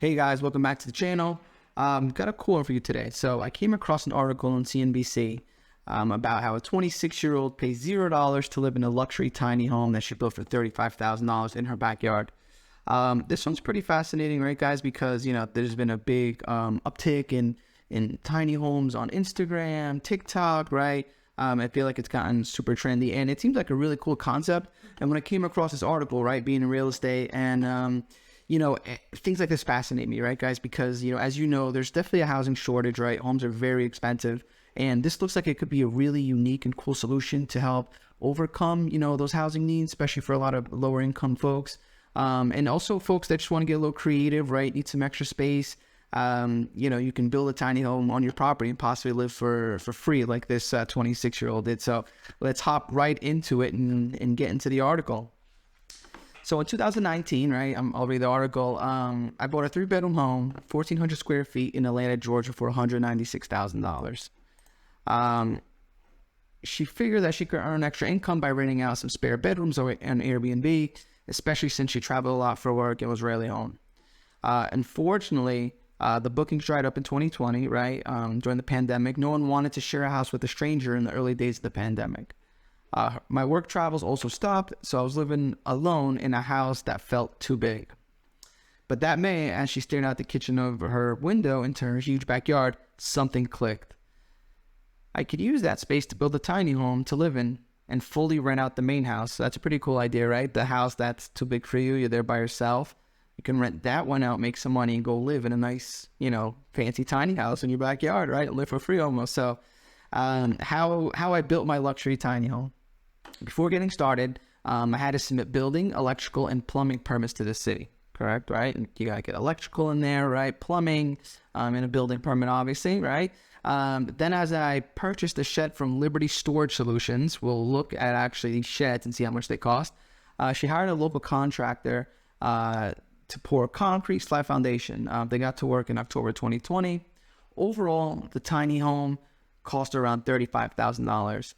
Hey guys, welcome back to the channel. Got a cool one for you today. So I came across an article on CNBC about how a 26-year-old pays $0 to live in a luxury tiny home that she built for $35,000 in her backyard. This one's pretty fascinating, right, guys? Because there's been a big uptick in tiny homes on Instagram, TikTok, right? I feel like it's gotten super trendy, and it seems like a really cool concept. And when I came across this article, right, being in real estate and things like this fascinate me, right, guys? Because, as you know, there's definitely a housing shortage, right? Homes are very expensive. And this looks like it could be a really unique and cool solution to help overcome, those housing needs, especially for a lot of lower income folks. And also folks that just want to get a little creative, right? Need some extra space. You can build a tiny home on your property and possibly live for free like this 26-year-old did. So let's hop right into it and get into the article. So in 2019, right, I'll read the article. I bought a 3-bedroom home, 1,400 square feet in Atlanta, Georgia for $196,000. She figured that she could earn extra income by renting out some spare bedrooms or an Airbnb, especially since she traveled a lot for work and was rarely home. Unfortunately, the bookings dried up in 2020, right, during the pandemic. No one wanted to share a house with a stranger in the early days of the pandemic. My work travels also stopped, so I was living alone in a house that felt too big. But that May, as she stared out the kitchen of her window into her huge backyard, something clicked. I could use that space to build a tiny home to live in and fully rent out the main house. So that's a pretty cool idea, right? The house that's too big for you, you're there by yourself. You can rent that one out, make some money, and go live in a nice, fancy tiny house in your backyard, right? Live for free almost. So how I built my luxury tiny home. Before getting started, I had to submit building, electrical, and plumbing permits to the city, correct, right? And you gotta get electrical in there, right? Plumbing, and a building permit, obviously, right? Then as I purchased a shed from Liberty Storage Solutions, we'll look at actually these sheds and see how much they cost. She hired a local contractor to pour concrete slab foundation. They got to work in October 2020. Overall, the tiny home cost around $35,000.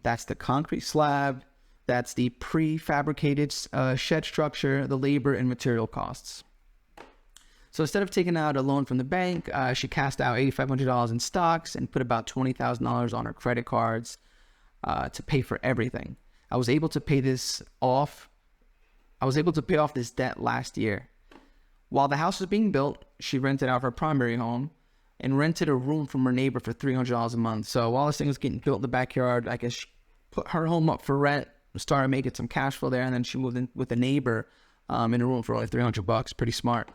That's the concrete slab, that's the prefabricated shed structure, the labor and material costs. So instead of taking out a loan from the bank, she cashed out $8,500 in stocks and put about $20,000 on her credit cards to pay for everything. I was able to pay off this debt last year. While the house was being built, she rented out her primary home and rented a room from her neighbor for $300 a month. So while this thing was getting built in the backyard, I guess she put her home up for rent, started making some cash flow there, and then she moved in with a neighbor in a room for only $300. Pretty smart.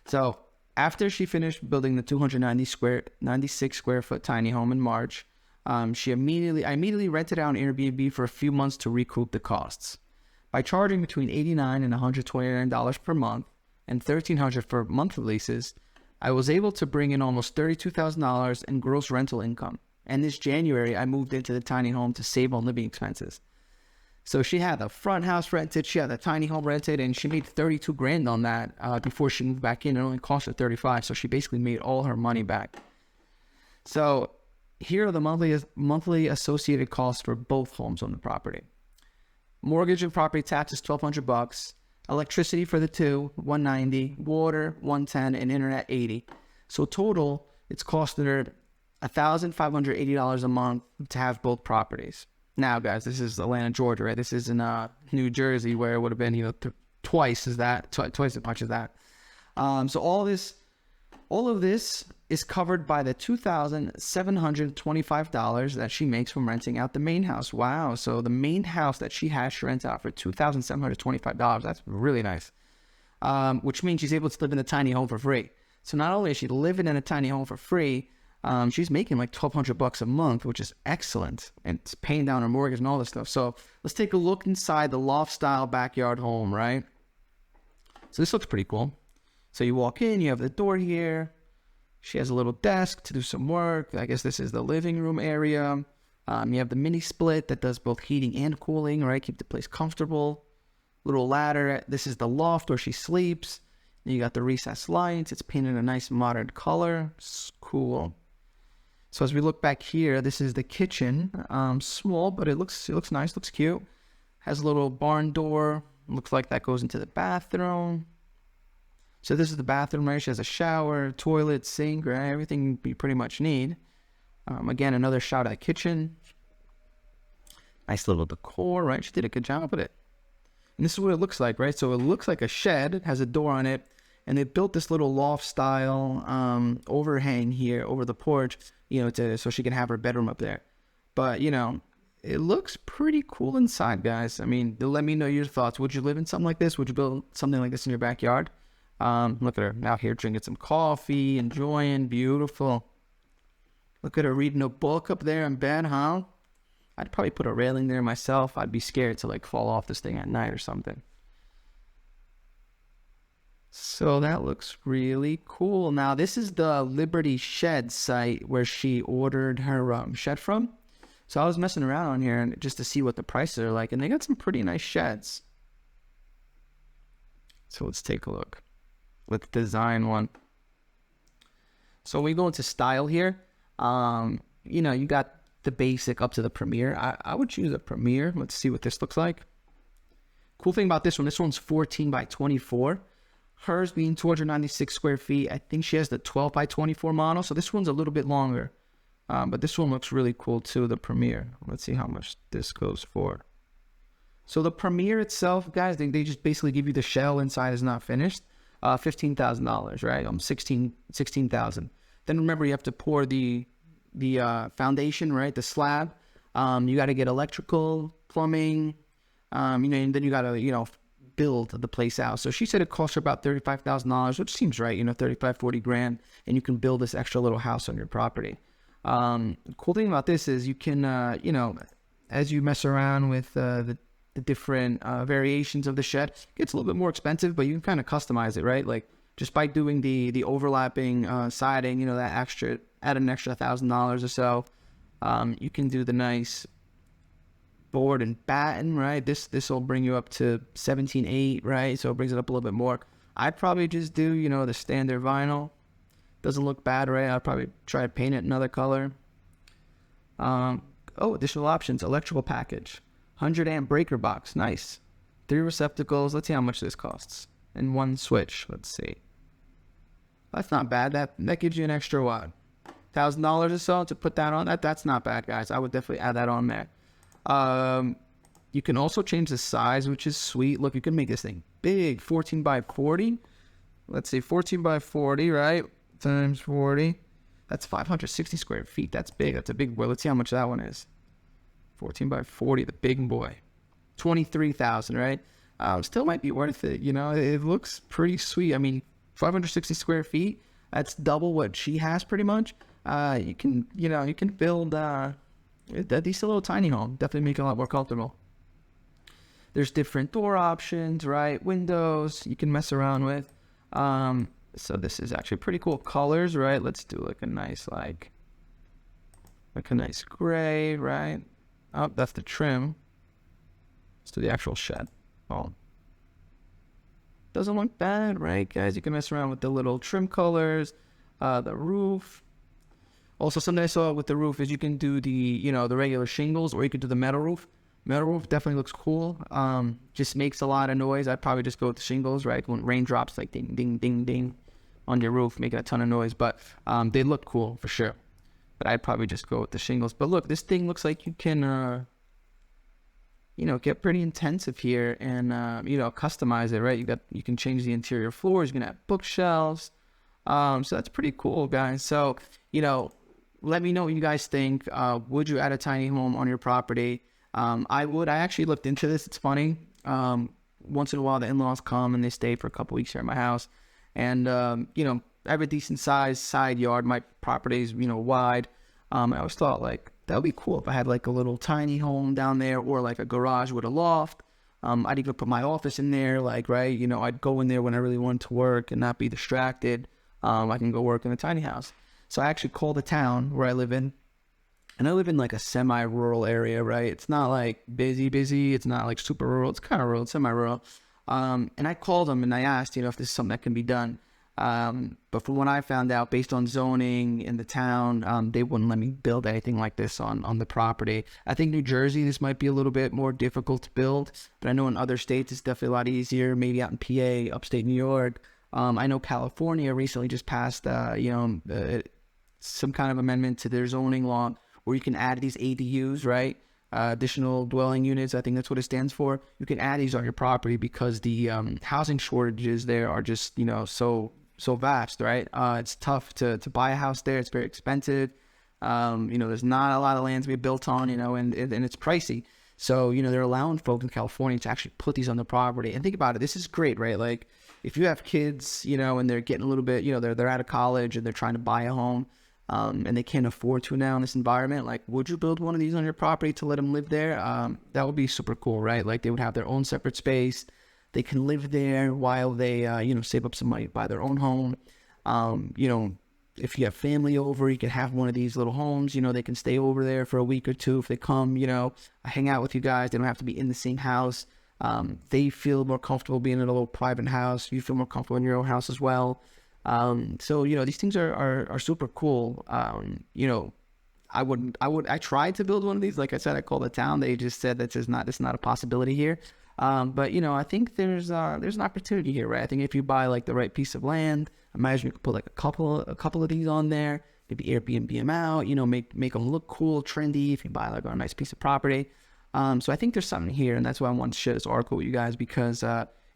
So after she finished building the 296 square foot tiny home in March, I immediately rented out an Airbnb for a few months to recoup the costs. By charging between $89 and $129 per month and $1,300 for monthly leases, I was able to bring in almost $32,000 in gross rental income. And this January, I moved into the tiny home to save on living expenses. So she had the front house rented, she had the tiny home rented, and she made $32,000 on that before she moved back in. It only cost her $35,000, so she basically made all her money back. So here are the monthly associated costs for both homes on the property. Mortgage and property taxes, $1,200. Electricity for the two, $190, water, $110, and internet, $80. So total, it's costing her $1,580 a month to have both properties. Now, guys, this is Atlanta, Georgia, right? This isn't New Jersey, where it would have been twice as much as that. So all of this is covered by the $2,725 that she makes from renting out the main house. Wow. So the main house that she has, she rents out for $2,725. That's really nice. Which means she's able to live in a tiny home for free. So not only is she living in a tiny home for free, she's making like $1,200 a month, which is excellent. And it's paying down her mortgage and all this stuff. So let's take a look inside the loft style backyard home, right? So this looks pretty cool. So you walk in, you have the door here. She has a little desk to do some work. I guess this is the living room area. You have the mini split that does both heating and cooling, right? Keep the place comfortable. Little ladder. This is the loft where she sleeps. You got the recessed lights. It's painted a nice modern color. It's cool. So as we look back here, this is the kitchen. Small, but it looks nice. Looks cute. Has a little barn door. Looks like that goes into the bathroom. So this is the bathroom, right? She has a shower, toilet, sink, right? Everything you pretty much need. Again, another shot at kitchen. Nice little decor, right? She did a good job with it. And this is what it looks like, right? So it looks like a shed. It has a door on it. And they built this little loft style overhang here over the porch, so she can have her bedroom up there. But, it looks pretty cool inside, guys. I mean, let me know your thoughts. Would you live in something like this? Would you build something like this in your backyard? Look at her out here drinking some coffee, enjoying, beautiful. Look at her reading a book up there in bed, huh? I'd probably put a railing there myself. I'd be scared to fall off this thing at night or something. So that looks really cool. Now, this is the Liberty Shed site where she ordered her shed from. So I was messing around on here just to see what the prices are like, and they got some pretty nice sheds. So let's take a look. Let's design one. So we go into style here. You got the basic up to the Premier. I would choose a Premier. Let's see what this looks like. Cool thing about this one's 14 by 24. Hers being 296 square feet. I think she has the 12 by 24 model. So this one's a little bit longer. But this one looks really cool too, the Premier. Let's see how much this goes for. So the Premier itself, guys, they just basically give you the shell inside is not finished. $15,000, right? $16,000. Then remember, you have to pour the foundation, right? The slab. You got to get electrical, plumbing, and then you got to, build the place out. So she said it cost her about $35,000, which seems right, 35, 40 grand, and you can build this extra little house on your property. Cool thing about this is you can, as you mess around with the different variations of the shed, it gets a little bit more expensive, but you can kind of customize it, right? Like just by doing the overlapping siding, that add an extra $1,000 or so. You can do the nice board and batten, right? This will bring you up to 17.8, right? So it brings it up a little bit more. I'd probably just do, the standard vinyl. Doesn't look bad, right? I'd probably try to paint it another color. Additional options, electrical package, 100 amp breaker box, nice. 3 receptacles. Let's see how much this costs. And 1 switch. Let's see. That's not bad. That gives you an extra what? $1,000 or so to put that on. That's not bad, guys. I would definitely add that on there. You can also change the size, which is sweet. Look, you can make this thing big, 14 by 40. Let's see, 14 by 40, right? Times 40. That's 560 square feet. That's big. That's a big boy. Let's see how much that one is. 14 by 40, the big boy. 23,000, right? Still might be worth it. It looks pretty sweet. I mean, 560 square feet. That's double what she has pretty much. You can build a decent little tiny home. Definitely make it a lot more comfortable. There's different door options, right? Windows you can mess around with. So this is actually pretty cool colors, right? Let's do a nice gray, right? Oh, that's the trim. Let's do the actual shed. Oh, doesn't look bad, right, guys? You can mess around with the little trim colors, the roof. Also, something I saw with the roof is you can do the regular shingles, or you could do the metal roof. Metal roof definitely looks cool. Just makes a lot of noise. I'd probably just go with the shingles, right? When rain drops, like ding, ding, ding, ding on your roof, making a ton of noise. But they look cool for sure. But I'd probably just go with the shingles. But look, this thing looks like you can, get pretty intensive here and, customize it, right? You can change the interior floors. You can have bookshelves. So that's pretty cool, guys. So, let me know what you guys think. Would you add a tiny home on your property? I would. I actually looked into this. It's funny. Once in a while, the in-laws come and they stay for a couple weeks here at my house. And, I have a decent sized side yard. My property is, wide. I always thought that would be cool if I had a little tiny home down there, or a garage with a loft. I'd even put my office in there, right? I'd go in there when I really wanted to work and not be distracted. I can go work in a tiny house. So I actually called the town where I live in, and I live in a semi-rural area, right? It's not busy. It's not super rural. It's kind of rural, semi-rural. And I called them and I asked, if this is something that can be done. But from what I found out, based on zoning in the town, they wouldn't let me build anything like this on the property. I think New Jersey, this might be a little bit more difficult to build, but I know in other states it's definitely a lot easier. Maybe out in PA, upstate New York. I know California recently just passed, some kind of amendment to their zoning law where you can add these ADUs, right? Additional dwelling units, I think that's what it stands for. You can add these on your property because the housing shortages there are just, so vast, right? It's tough to buy a house there. It's very expensive. There's not a lot of land to be built on, and it's pricey. So, they're allowing folks in California to actually put these on the property. And think about it. This is great, right? Like if you have kids, and they're getting a little bit, they're out of college and they're trying to buy a home, and they can't afford to now in this environment, like, would you build one of these on your property to let them live there? That would be super cool, right? Like they would have their own separate space. They can live there while they, save up some money, buy their own home. If you have family over, you can have one of these little homes, they can stay over there for a week or two. If they come, hang out with you guys, they don't have to be in the same house. They feel more comfortable being in a little private house. You feel more comfortable in your own house as well. So, these things are super cool. I tried to build one of these. Like I said, I called the town. They just said that's not a possibility here. But I think there's an opportunity here, right? I think if you buy like the right piece of land, imagine you could put like a couple of these on there, maybe Airbnb them out, make them look cool, trendy. If you buy like a nice piece of property, so I think there's something here, and that's why I wanted to share this article with you guys because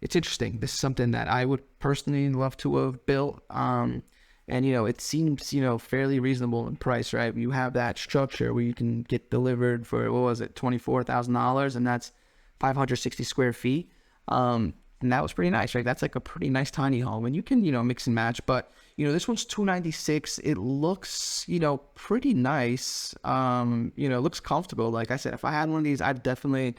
it's interesting. This is something that I would personally love to have built, and it seems fairly reasonable in price, right? You have that structure where you can get delivered for $24,000, and that's 560 square feet. And that was pretty nice, right? That's like a pretty nice tiny home, and you can, mix and match. But, this one's $296. It looks, pretty nice. Looks comfortable. Like I said, if I had one of these, I'd definitely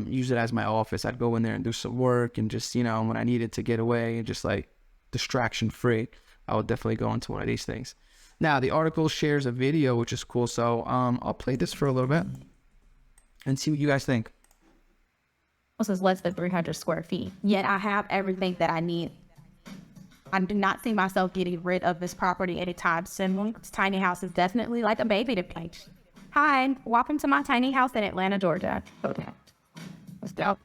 use it as my office. I'd go in there and do some work and just, when I needed to get away and just like distraction free, I would definitely go into one of these things. Now, the article shares a video, which is cool. So I'll play this for a little bit and see what you guys think. Is less than 300 square feet, yet I have everything that I need. I do not see myself getting rid of this property anytime soon. This tiny house is definitely like a baby to me. Hi, welcome to my tiny house in Atlanta, Georgia. Okay. Let's go.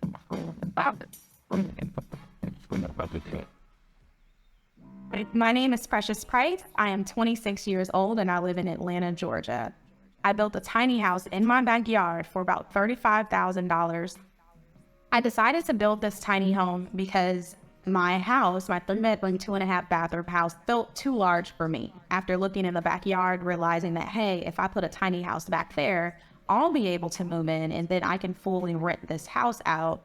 My name is Precious Price. I am 26 years old and I live in Atlanta, Georgia. I built a tiny house in my backyard for about $35,000. I decided to build this tiny home because my house, my 3-bedroom, 2.5 bathroom house, felt too large for me. After looking in the backyard, realizing that, hey, if I put a tiny house back there, I'll be able to move in and then I can fully rent this house out.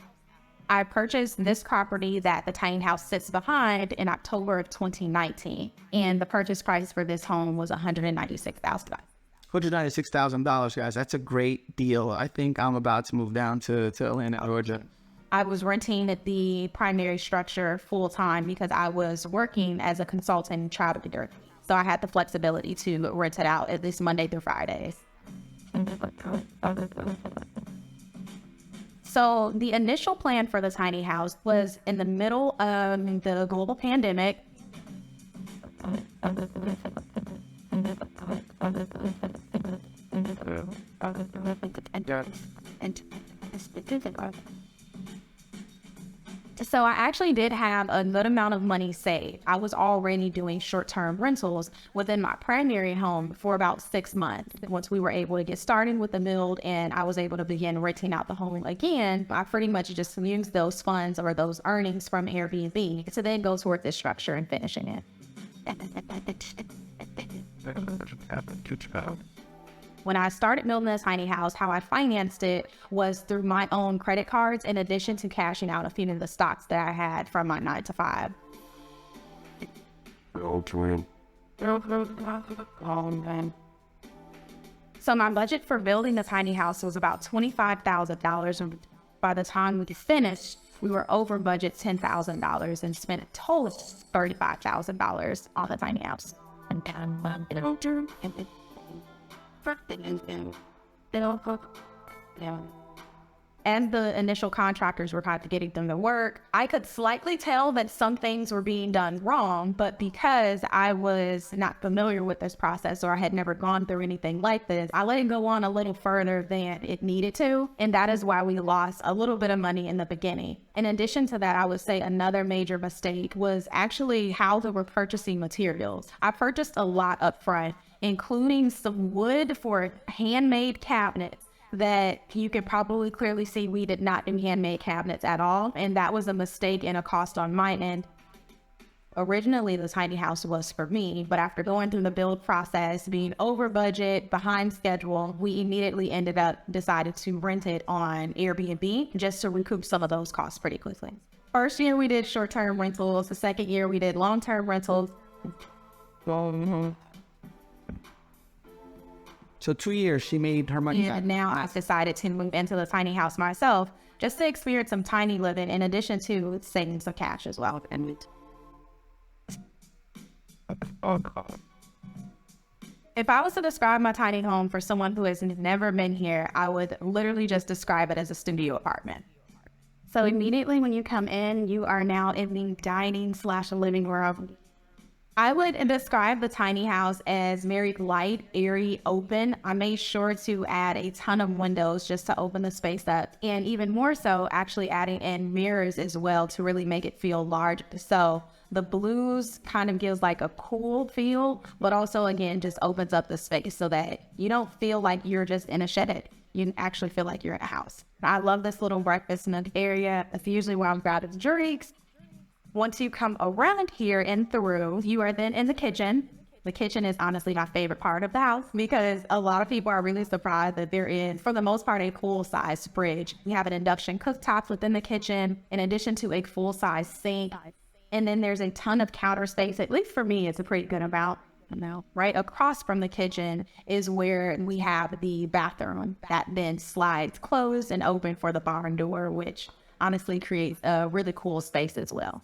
I purchased this property that the tiny house sits behind in October of 2019. And the purchase price for this home was $196,000. $196,000, guys. That's a great deal. I think I'm about to move down to Atlanta, Georgia. I was renting the primary structure full time because I was working as a consultant and travel leader. So I had the flexibility to rent it out at least Monday through Fridays. So the initial plan for the tiny house was in the middle of the global pandemic. So I actually did have a good amount of money saved. I was already doing short-term rentals within my primary home for about 6 months. Once we were able to get started with the build and I was able to begin renting out the home again, I pretty much just used those funds or those earnings from Airbnb to then go toward this structure and finishing it. When I started building this tiny house, how I financed it was through my own credit cards in addition to cashing out a few of the stocks that I had from my 9-to-5. So my budget for building the tiny house was about $25,000. And by the time we finished, we were over budget $10,000 and spent a total of $35,000 on the tiny house. As the initial contractors were kind of getting them to work, I could slightly tell that some things were being done wrong, but because I was not familiar with this process or I had never gone through anything like this, I let it go on a little further than it needed to. And that is why we lost a little bit of money in the beginning. In addition to that, I would say another major mistake was actually how they were purchasing materials. I purchased a lot up front, including some wood for handmade cabinets that you can probably clearly see we did not do handmade cabinets at all. And that was a mistake and a cost on my end. Originally, the tiny house was for me, but after going through the build process, being over budget, behind schedule, we immediately decided to rent it on Airbnb just to recoup some of those costs pretty quickly. First year we did short-term rentals. The second year we did long-term rentals. So 2 years, she made her money back. And now I've decided to move into the tiny house myself just to experience some tiny living in addition to saving some cash as well. If I was to describe my tiny home for someone who has never been here, I would literally just describe it as a studio apartment. So immediately when you come in, you are now in the dining/living room. I would describe the tiny house as very light, airy, open. I made sure to add a ton of windows just to open the space up. And even more so, actually adding in mirrors as well to really make it feel large. So the blues kind of gives like a cool feel, but also again, just opens up the space so that you don't feel like you're just in a shed. You actually feel like you're in a house. I love this little breakfast nook area. It's usually where I'm grabbing drinks. Once you come around here and through, you are then in the kitchen. The kitchen is honestly my favorite part of the house because a lot of people are really surprised that there is, for the most part, a full-size fridge. We have an induction cooktop within the kitchen, in addition to a full-size sink. And then there's a ton of counter space. At least for me, it's a pretty good amount. Right across from the kitchen is where we have the bathroom that then slides closed and open for the barn door, which honestly creates a really cool space as well.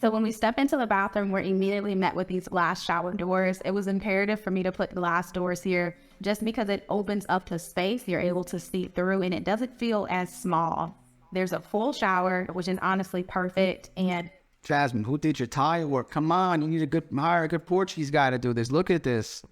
So when we step into the bathroom, we're immediately met with these glass shower doors. It was imperative for me to put glass doors here just because it opens up the space. You're able to see through and it doesn't feel as small. There's a full shower, which is honestly perfect. And Jasmine, who did your tile work? Come on, you need hire a good Portuguese guy to do this. Look at this.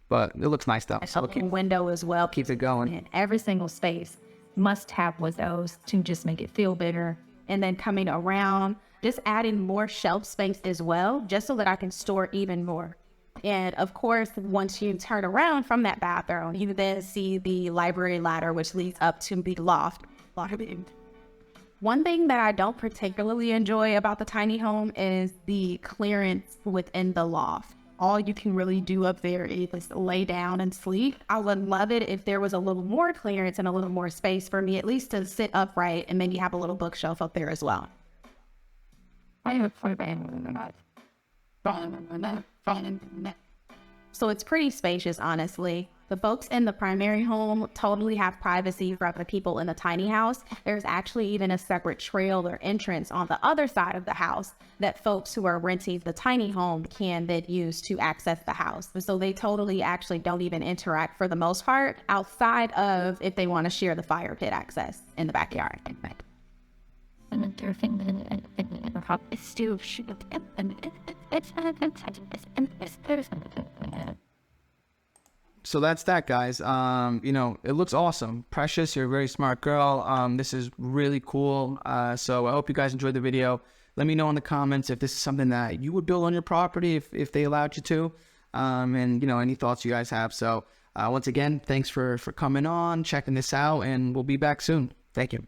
But it looks nice though. So window as well. Keep it going. And every single space must have windows to just make it feel bigger. And then coming around, just adding more shelf space as well, just so that I can store even more. And of course, once you turn around from that bathroom, you then see the library ladder, which leads up to the loft. One thing that I don't particularly enjoy about the tiny home is the clearance within the loft. All you can really do up there is lay down and sleep. I would love it if there was a little more clearance and a little more space for me, at least to sit upright and maybe have a little bookshelf up there as well. So it's pretty spacious, honestly. The folks in the primary home totally have privacy from the people in the tiny house. There's actually even a separate trail or entrance on the other side of the house that folks who are renting the tiny home can then use to access the house. So they totally actually don't even interact for the most part outside of if they want to share the fire pit access in the backyard. So that's that, guys. You know, it looks awesome. Precious, you're a very smart girl. This is really cool. So I hope you guys enjoyed the video. Let me know in the comments if this is something that you would build on your property if they allowed you to. And, you know, any thoughts you guys have. So once again, thanks for coming on, checking this out, and we'll be back soon. Thank you.